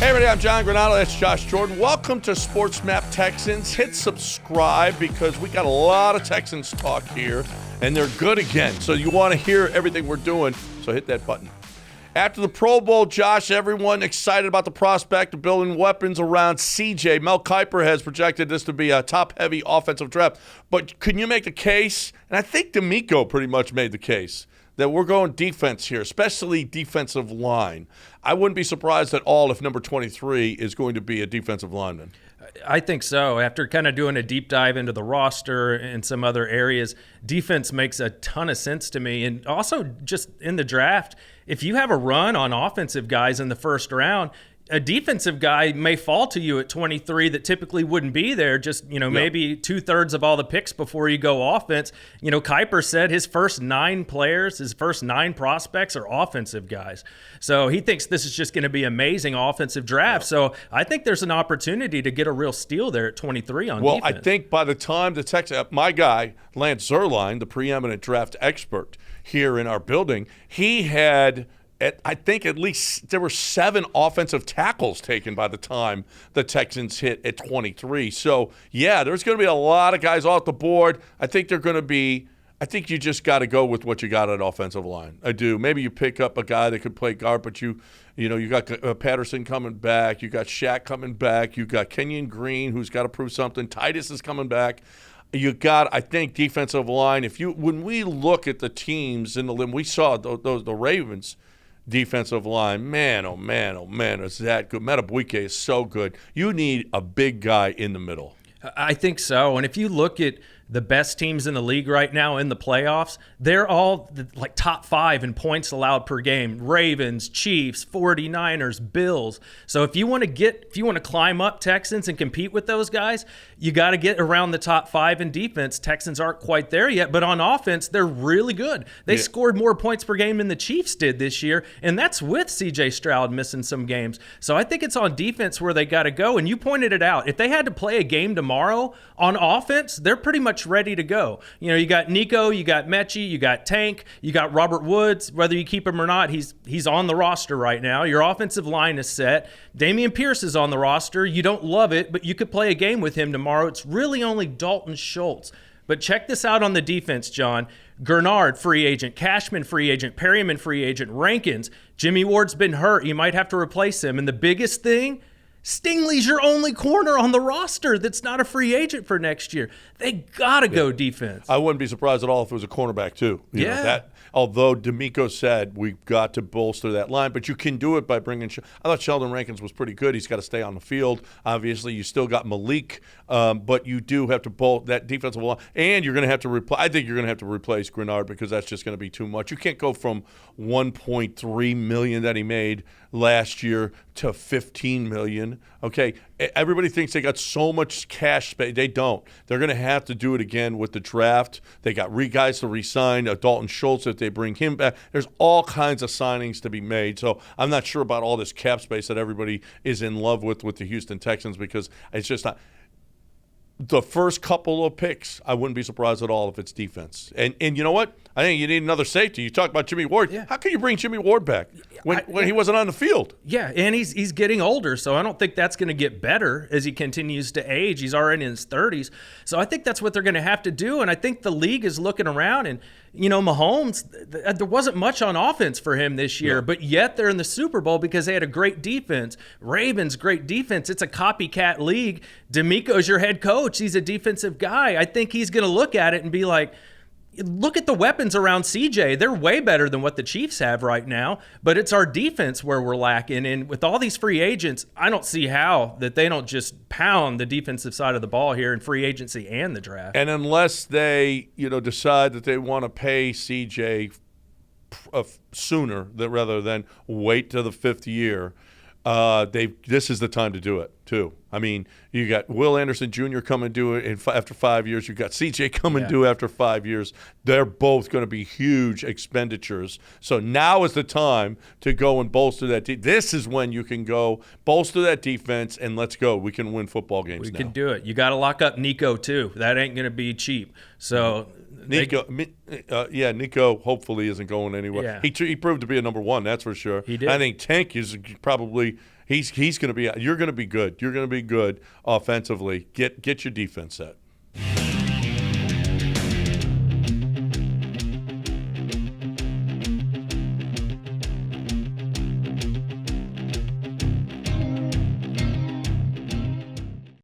Hey everybody, I'm John Granado. That's Josh Jordan. Welcome to Sports Map Texans. Hit subscribe because we got a lot of Texans talk here, and they're good again. So you want to hear everything we're doing, so hit that button. After the Pro Bowl, Josh, everyone excited about the prospect of building weapons around CJ. Mel Kiper has projected this to be a top-heavy offensive draft. But can you make the case, and I think D'Amico pretty much made the case, that we're going defense here, especially defensive line. I wouldn't be surprised at all if number 23 is going to be a defensive lineman. I think so. After kind of doing a deep dive into the roster and some other areas, defense makes a ton of sense to me. And also just in the draft, if you have a run on offensive guys in the first round, a defensive guy may fall to you at 23 that typically wouldn't be there, just, maybe 2/3 of all the picks before you go offense. Kiper said his first 9 players, his first 9 prospects are offensive guys. So he thinks this is just going to be amazing offensive draft. Yeah. So I think there's an opportunity to get a real steal there at 23 on defense. Well, I think by the time the Texans, my guy, Lance Zierlein, the preeminent draft expert here in our building, he had – I think at least there were 7 offensive tackles taken by the time the Texans hit at 23. So, yeah, there's going to be a lot of guys off the board. I think they're going to be – I think you just got to go with what you got at offensive line. I do. Maybe you pick up a guy that could play guard, but you got Patterson coming back. You got Shaq coming back. You got Kenyon Green, who's got to prove something. Titus is coming back. You got, I think, defensive line. When we look at the teams in the limb, we saw the Ravens – defensive line, man, oh man, is that good. Metabuike is so good. You need a big guy in the middle. I think so. And if you look at the best teams in the league right now in the playoffs, they're all like top 5 in points allowed per game. Ravens, Chiefs, 49ers, Bills. So if you want to climb up Texans and compete with those guys, you got to get around the top 5 in defense. Texans aren't quite there yet, but on offense, they're really good. They scored more points per game than the Chiefs did this year, and that's with CJ Stroud missing some games. So I think it's on defense where they got to go, and you pointed it out. If they had to play a game tomorrow on offense, they're pretty much ready to go. You got Nico, you got Mechie, you got Tank, you got Robert Woods. Whether you keep him or not, he's on the roster right now. Your offensive line is set. Dameon Pierce is on the roster. You don't love it, but you could play a game with him tomorrow. It's really only Dalton Schultz. But check this out on the defense, John. Gernard, free agent. Cashman, free agent. Perryman, free agent. Rankins. Jimmy Ward's been hurt. You might have to replace him. And the biggest thing, Stingley's your only corner on the roster that's not a free agent for next year. They got to go defense. I wouldn't be surprised at all if it was a cornerback too. Although D'Amico said we've got to bolster that line, but you can do it by bringing – I thought Sheldon Rankins was pretty good. He's got to stay on the field. Obviously, you still got Malik, but you do have to bolt that defensive line. And you're going to have to – I think you're going to have to replace Grenard because that's just going to be too much. You can't go from $1.3 million that he made last year to $15 million. Okay, everybody thinks they got so much cash space. They don't. They're going to have to do it again with the draft. They got guys to re-sign. Dalton Schultz, if they bring him back. There's all kinds of signings to be made. So I'm not sure about all this cap space that everybody is in love with the Houston Texans because it's just not. The first couple of picks, I wouldn't be surprised at all if it's defense. And you know what? I think you need another safety. You talk about Jimmy Ward. Yeah. How can you bring Jimmy Ward back when he wasn't on the field? Yeah, and he's getting older, so I don't think that's going to get better as he continues to age. He's already in his 30s. So I think that's what they're going to have to do, and I think the league is looking around and, Mahomes, there wasn't much on offense for him this year, but yet they're in the Super Bowl because they had a great defense. Ravens, great defense. It's a copycat league. D'Amico's your head coach. He's a defensive guy. I think he's going to look at it and be like, look at the weapons around CJ. They're way better than what the Chiefs have right now, but it's our defense where we're lacking. And with all these free agents, I don't see how that they don't just pound the defensive side of the ball here in free agency and the draft. And unless they, decide that they want to pay CJ sooner rather than wait till the 5th year, this is the time to do it too. I mean, you got Will Anderson Jr. coming to do it after 5 years. You got CJ coming to do it after 5 years. They're both going to be huge expenditures. So now is the time to go and bolster that. This is when you can go bolster that defense and let's go. We can win football games. We can do it. You got to lock up Nico too. That ain't going to be cheap. So Nico hopefully isn't going anywhere. Yeah. He proved to be a number 1, that's for sure. He did. I think Tank is probably – He's going to be. You're going to be good. You're going to be good offensively. Get your defense set.